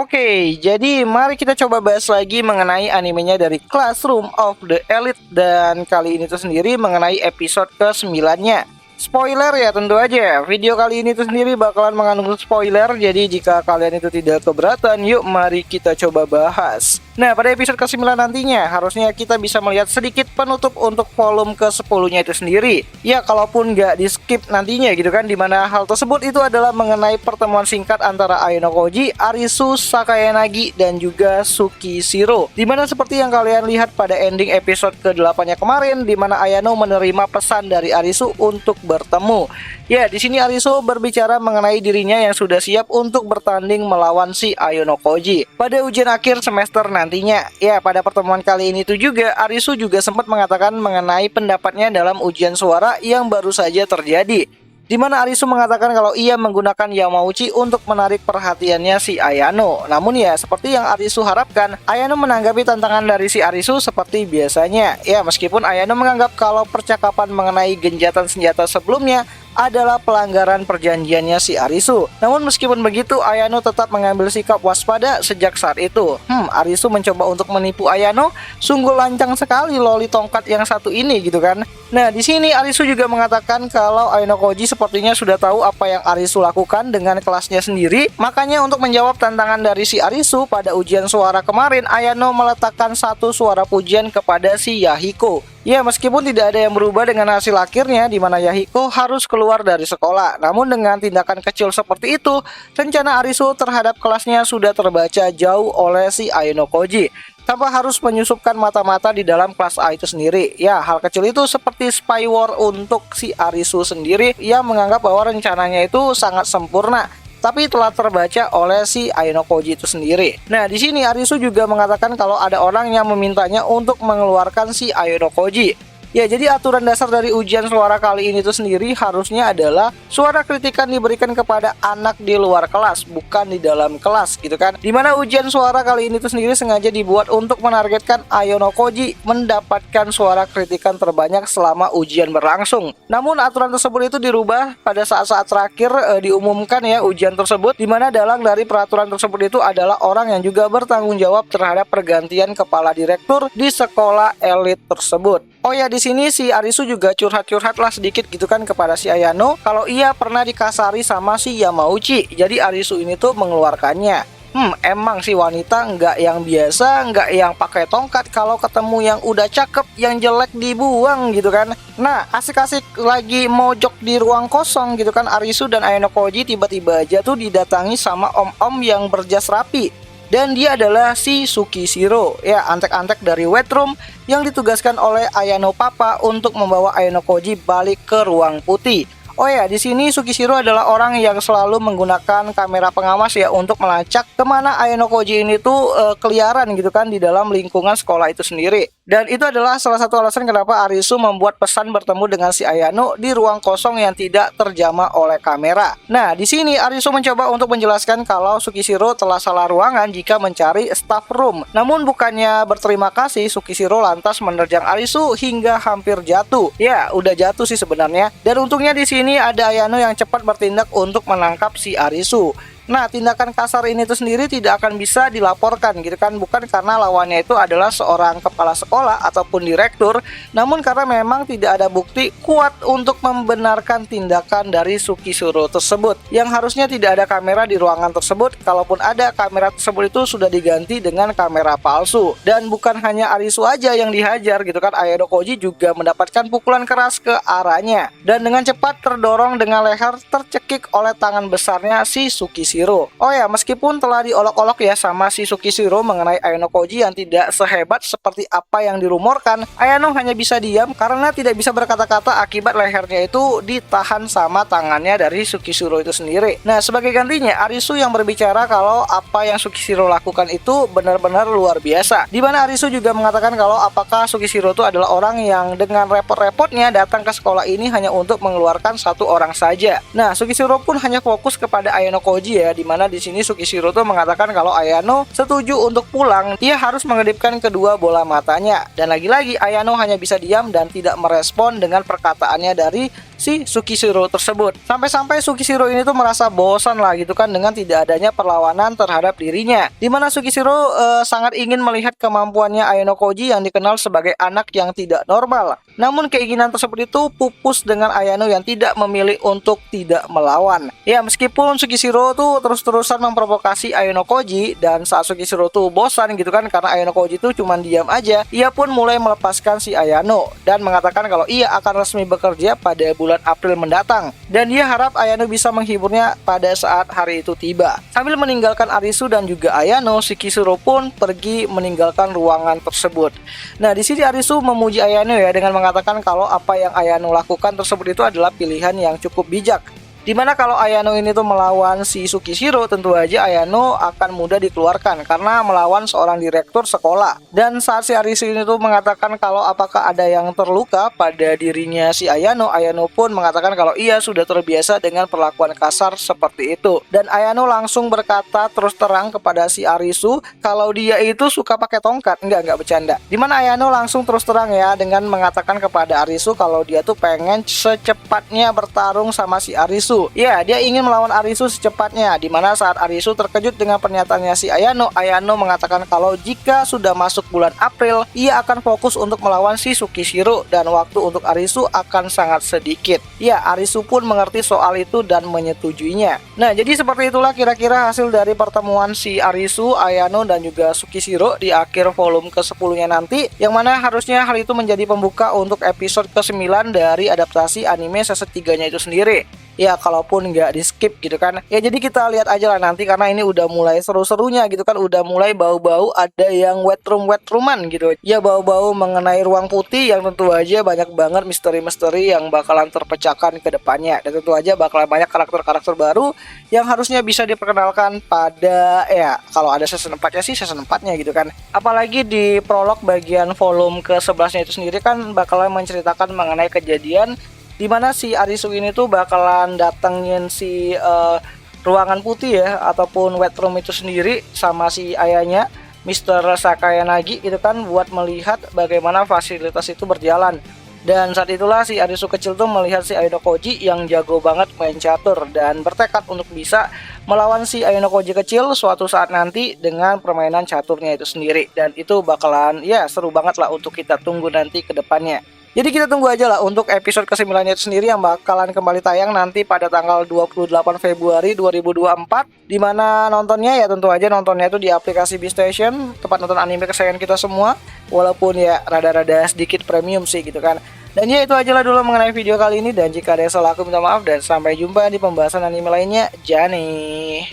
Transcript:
Oke, jadi mari kita coba bahas lagi mengenai animenya dari Classroom of the Elite. Dan kali ini tuh sendiri mengenai episode ke-9-nya. Spoiler ya tentu aja, video kali ini tuh sendiri bakalan mengandung spoiler. Jadi jika kalian itu tidak keberatan, yuk mari kita coba bahas. Nah, pada episode ke-9 nantinya harusnya kita bisa melihat sedikit penutup untuk volume ke-10-nya itu sendiri. Ya, kalaupun nggak di-skip nantinya gitu kan, dimana hal tersebut itu adalah mengenai pertemuan singkat antara Ayano Koji, Arisu, Sakayanagi, dan juga Tsukishiro. Dimana seperti yang kalian lihat pada ending episode ke-8-nya kemarin, dimana Ayano menerima pesan dari Arisu untuk bertemu. Ya, di sini Arisu berbicara mengenai dirinya yang sudah siap untuk bertanding melawan si Ayano Koji pada ujian akhir semester nantinya. Ya, pada pertemuan kali ini tuh juga Arisu juga sempat mengatakan mengenai pendapatnya dalam ujian suara yang baru saja terjadi, di mana Arisu mengatakan kalau ia menggunakan Yamauchi untuk menarik perhatiannya si Ayano. Namun ya, seperti yang Arisu harapkan, Ayano menanggapi tantangan dari si Arisu seperti biasanya. Ya, meskipun Ayano menganggap kalau percakapan mengenai genjatan senjata sebelumnya adalah pelanggaran perjanjiannya si Arisu. Namun meskipun begitu, Ayano tetap mengambil sikap waspada sejak saat itu. Arisu mencoba untuk menipu Ayano. Sungguh lancang sekali loli tongkat yang satu ini gitu kan. Nah, di sini Arisu juga mengatakan kalau Ayano Koji sepertinya sudah tahu apa yang Arisu lakukan dengan kelasnya sendiri. Makanya untuk menjawab tantangan dari si Arisu pada ujian suara kemarin, Ayano meletakkan satu suara pujian kepada si Yahiko. Ya, meskipun tidak ada yang berubah dengan hasil akhirnya, di mana Yahiko harus keluar dari sekolah. Namun dengan tindakan kecil seperti itu, rencana Arisu terhadap kelasnya sudah terbaca jauh oleh si Ayano Koji, tanpa harus menyusupkan mata-mata di dalam kelas A itu sendiri. Ya, hal kecil itu seperti spy war untuk si Arisu sendiri yang menganggap bahwa rencananya itu sangat sempurna, tapi telah terbaca oleh si Ayano Koji itu sendiri. Nah, di sini Arisu juga mengatakan kalau ada orang yang memintanya untuk mengeluarkan si Ayano Koji. Ya, jadi aturan dasar dari ujian suara kali ini tuh sendiri harusnya adalah suara kritikan diberikan kepada anak di luar kelas, bukan di dalam kelas gitu kan. Dimana ujian suara kali ini tuh sendiri sengaja dibuat untuk menargetkan Ayano Koji mendapatkan suara kritikan terbanyak selama ujian berlangsung. Namun aturan tersebut itu dirubah pada saat-saat terakhir diumumkan ya ujian tersebut, dimana dalang dari peraturan tersebut itu adalah orang yang juga bertanggung jawab terhadap pergantian kepala direktur di sekolah elit tersebut. Oh ya, di sini si Arisu juga curhat-curhat lah sedikit gitu kan kepada si Ayano kalau ia pernah dikasari sama si Yamauchi. Jadi Arisu ini tuh mengeluarkannya. Emang si wanita nggak yang biasa, nggak yang pakai tongkat, kalau ketemu yang udah cakep, yang jelek dibuang gitu kan. Nah, asik-asik lagi mojok di ruang kosong gitu kan, Arisu dan Ayano Koji tiba-tiba aja tuh didatangi sama om-om yang berjas rapi. Dan dia adalah si Tsukishiro, ya, antek-antek dari wet room yang ditugaskan oleh Ayano Papa untuk membawa Ayano Koji balik ke ruang putih. Oh ya, di sini Tsukishiro adalah orang yang selalu menggunakan kamera pengawas ya untuk melacak kemana Ayano Koji ini tuh keliaran gitu kan di dalam lingkungan sekolah itu sendiri. Dan itu adalah salah satu alasan kenapa Arisu membuat pesan bertemu dengan si Ayano di ruang kosong yang tidak terjamah oleh kamera. Nah, di sini Arisu mencoba untuk menjelaskan kalau Tsukishiro telah salah ruangan jika mencari staff room. Namun bukannya berterima kasih, Tsukishiro lantas menerjang Arisu hingga hampir jatuh. Ya, udah jatuh sih sebenarnya. Dan untungnya di sini ada Ayano yang cepat bertindak untuk menangkap si Arisu. Nah, tindakan kasar ini tuh sendiri tidak akan bisa dilaporkan gitu kan, bukan karena lawannya itu adalah seorang kepala sekolah ataupun direktur, namun karena memang tidak ada bukti kuat untuk membenarkan tindakan dari Tsukishiro tersebut. Yang harusnya tidak ada kamera di ruangan tersebut, kalaupun ada, kamera tersebut itu sudah diganti dengan kamera palsu. Dan bukan hanya Arisu aja yang dihajar gitu kan, Ayano Koji juga mendapatkan pukulan keras ke arahnya dan dengan cepat terdorong dengan leher tercekik oleh tangan besarnya si Tsukishiro. Oh ya, meskipun telah diolok-olok ya sama si Tsukishiro mengenai Ayano Koji yang tidak sehebat seperti apa yang dirumorkan, Ayano hanya bisa diam karena tidak bisa berkata-kata akibat lehernya itu ditahan sama tangannya dari Tsukishiro itu sendiri. Nah, sebagai gantinya Arisu yang berbicara kalau apa yang Tsukishiro lakukan itu benar-benar luar biasa. Di mana Arisu juga mengatakan kalau apakah Tsukishiro itu adalah orang yang dengan repot-repotnya datang ke sekolah ini hanya untuk mengeluarkan satu orang saja. Nah, Tsukishiro pun hanya fokus kepada Ayano Koji ya, di mana di sini Tsukishiro tuh mengatakan kalau Ayano setuju untuk pulang, ia harus mengedipkan kedua bola matanya. Dan lagi-lagi Ayano hanya bisa diam dan tidak merespon dengan perkataannya dari si Tsukishiro tersebut. Sampai-sampai Tsukishiro ini tuh merasa bosan lah gitu kan dengan tidak adanya perlawanan terhadap dirinya. Dimana Tsukishiro sangat ingin melihat kemampuannya Ayano Koji yang dikenal sebagai anak yang tidak normal. Namun keinginan tersebut itu pupus dengan Ayano yang tidak memilih untuk tidak melawan. Ya, meskipun Tsukishiro tuh terus-terusan memprovokasi Ayano Koji, dan saat Tsukishiro tuh bosan gitu kan karena Ayano Koji tuh cuma diam aja, ia pun mulai melepaskan si Ayano dan mengatakan kalau ia akan resmi bekerja pada bulan April mendatang, dan dia harap Ayano bisa menghiburnya pada saat hari itu tiba. Sambil meninggalkan Arisu dan juga Ayano, Tsukishiro pun pergi meninggalkan ruangan tersebut. Nah, di sini Arisu memuji Ayano ya dengan mengatakan kalau apa yang Ayano lakukan tersebut itu adalah pilihan yang cukup bijak. Dimana kalau Ayano ini tuh melawan si Tsukishiro, tentu aja Ayano akan mudah dikeluarkan karena melawan seorang direktur sekolah. Dan saat si Arisu ini tuh mengatakan kalau apakah ada yang terluka pada dirinya si Ayano, Ayano pun mengatakan kalau ia sudah terbiasa dengan perlakuan kasar seperti itu. Dan Ayano langsung berkata terus terang kepada si Arisu kalau dia itu suka pakai tongkat. Enggak bercanda. Dimana Ayano langsung terus terang ya dengan mengatakan kepada Arisu kalau dia tuh pengen secepatnya bertarung sama si Arisu. Ya, dia ingin melawan Arisu secepatnya. Dimana saat Arisu terkejut dengan pernyataannya si Ayano, Ayano mengatakan kalau jika sudah masuk bulan April, ia akan fokus untuk melawan si Tsukishiro dan waktu untuk Arisu akan sangat sedikit. Ya, Arisu pun mengerti soal itu dan menyetujuinya. Nah, jadi seperti itulah kira-kira hasil dari pertemuan si Arisu, Ayano, dan juga Tsukishiro di akhir volume ke-10-nya nanti, yang mana harusnya hal itu menjadi pembuka untuk episode ke-9 dari adaptasi anime season 3-nya itu sendiri. Ya, kalaupun nggak di skip gitu kan. Ya, jadi kita lihat aja lah nanti karena ini udah mulai seru-serunya gitu kan. Udah mulai bau-bau ada yang wet rooman gitu. Ya, bau-bau mengenai ruang putih yang tentu aja banyak banget misteri-misteri yang bakalan terpecahkan ke depannya. Dan tentu aja bakalan banyak karakter-karakter baru yang harusnya bisa diperkenalkan pada ya kalau ada season 4-nya sih season 4-nya gitu kan. Apalagi di prolog bagian volume ke-11-nya itu sendiri kan bakalan menceritakan mengenai kejadian dimana si Arisu ini tuh bakalan datengin si ruangan putih ya ataupun wet room itu sendiri sama si ayahnya Mr. Sakayanagi gitu kan buat melihat bagaimana fasilitas itu berjalan. Dan saat itulah si Arisu kecil tuh melihat si Ayano Koji yang jago banget main catur dan bertekad untuk bisa melawan si Ayano Koji kecil suatu saat nanti dengan permainan caturnya itu sendiri. Dan itu bakalan ya seru banget lah untuk kita tunggu nanti ke depannya. Jadi kita tunggu aja lah untuk episode ke-9-nya itu sendiri yang bakalan kembali tayang nanti pada tanggal 28 Februari 2024. Dimana nontonnya ya tentu aja nontonnya itu di aplikasi BeStation, tempat nonton anime kesayangan kita semua. Walaupun ya rada-rada sedikit premium sih gitu kan. Dan ya itu aja lah dulu mengenai video kali ini. Dan jika ada yang salah aku minta maaf dan sampai jumpa di pembahasan anime lainnya. Jani.